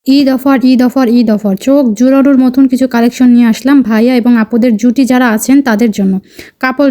Eid offer Eid offer Eid offer চোখ জুড়ানোর মতন কিছু কালেকশন নিয়ে আসলাম ভাইয়া এবং আপুদের জুটি যারা আছেন তাদের জন্য। কাপল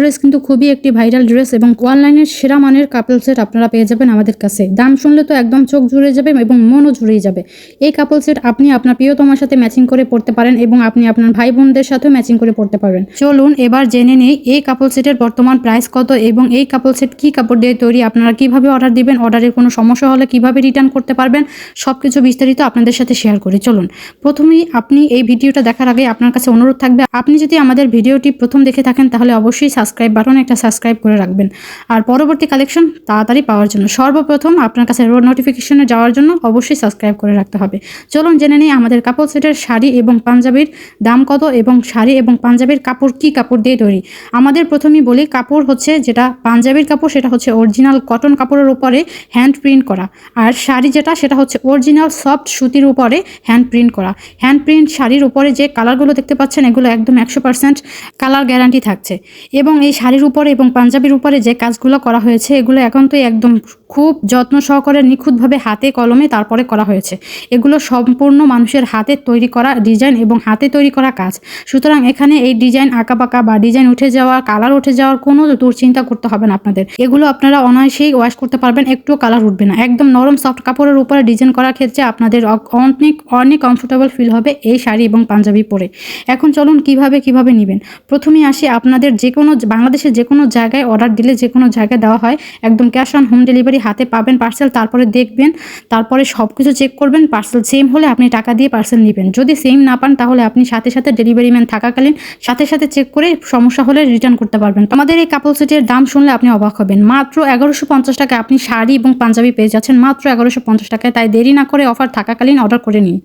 ড্রেস কিন্তু খুবই একটি ভাইরাল ড্রেস এবং অনলাইনের সেরা মানের কাপল সেট আপনারা পেয়ে যাবেন আমাদের কাছে। দাম শুনলে তো একদম চোখ জুড়ে যাবে এবং মনও জুড়ে যাবে। এই কাপল সেট আপনি আপনার প্রিয়তমার সাথে ম্যাচিং করে পড়তে পারেন এবং আপনি আপনার ভাই বোনদের সাথেও ম্যাচিং করে পড়তে পারবেন। চলুন এবার জেনে নেই এই কাপল সেটের বর্তমান প্রাইস কত এবং এই কাপল সেট কি কাপড় দিয়ে তৈরি, আপনারা কিভাবে অর্ডার দিবেন, অর্ডারের কোনো সমস্যা হলে কিভাবে রিটার্ন করতে পারবেন, সবকিছু বিস্তারিত আপনাদের সাথে শেয়ার করি। চলুন প্রথমেই আপনি এই ভিডিওটা দেখার আগে আপনার কাছে অনুরোধ থাকবে, আপনি যদি আমাদের ভিডিওটি প্রথম দেখে থাকেন তাহলে অবশ্যই সাবস্ক্রাইব বাটনে একটা সাবস্ক্রাইব করে রাখবেন আর পরবর্তী কালেকশন তাড়াতাড়ি পাওয়ার জন্য সর্বপ্রথম আপনার কাছে রোড নোটিফিকেশনে যাওয়ার জন্য অবশ্যই সাবস্ক্রাইব করে রাখতে হবে। চলুন জেনে নিই আমাদের কাপড় সেটের শাড়ি এবং পাঞ্জাবির দাম কত এবং শাড়ি এবং পাঞ্জাবির কাপড় কি কাপড় দিয়ে তৈরি। আমাদের প্রথমেই বলি, কাপড় হচ্ছে যেটা পাঞ্জাবির কাপড় সেটা হচ্ছে অরিজিনাল কটন কাপড়ের উপরে হ্যান্ড প্রিন্ট করা, আর শাড়ি যেটা সেটা হচ্ছে অরিজিনাল সফট সুতির উপরে হ্যান্ড প্রিন্ট করা। হ্যান্ড প্রিন্ট শাড়ির উপরে যে কালারগুলো দেখতে পাচ্ছেন এগুলো একদম 100% কালার গ্যারান্টি থাকছে এবং এই শাড়ির উপরে এবং পাঞ্জাবির উপরে যে কাজগুলো করা হয়েছে এগুলো এখন তো একদম খুব যত্ন সহকারে নিখুঁতভাবে হাতে কলমে তারপরে করা হয়েছে। এগুলো সম্পূর্ণ মানুষের হাতে তৈরি করা ডিজাইন এবং হাতে তৈরি করা কাজ, সুতরাং এখানে এই ডিজাইন আঁকাবাঁকা বা ডিজাইন উঠে যাওয়া কালার উঠে যাওয়ার কোনো দুশ্চিন্তা করতে হবে না আপনাদের। এগুলো আপনারা অনায়াসেই ওয়াশ করতে পারবেন, একটুও কালার উঠবে না। একদম নরম সফট কাপড়ের উপরে ডিজাইন করার ক্ষেত্রে আপনাদের অনেক অনেক কমফোর্টেবল ফিল হবে এই শাড়ি এবং পাঞ্জাবি পরে। এখন চলুন কিভাবে নেবেন। প্রথমেই আসি, আপনাদের যে কোনো বাংলাদেশের যে কোনো জায়গায় অর্ডার দিলে যে কোনো জায়গায় দেওয়া হয়, একদম ক্যাশ অন হোম ডেলিভারি, হাতে পাবেন পার্সেল, তারপরে দেখবেন, তারপরে সব কিছু চেক করবেন। পার্সেল সেম হলে আপনি টাকা দিয়ে পার্সেল নেবেন, যদি সেম না পান তাহলে আপনি সাথে সাথে ডেলিভারি ম্যান থাকাকালীন সাথে সাথে চেক করে সমস্যা হলে রিটার্ন করতে পারবেন। আমাদের এই কাপড় সেটের দাম শুনলে আপনি অবাক হবেন, মাত্র 1150 টাকায় আপনি শাড়ি এবং পাঞ্জাবি পেয়ে যাচ্ছেন, মাত্র 1150 টাকায়। তাই দেরি না করে অফার থাকাকালীন অর্ডার করে নিন।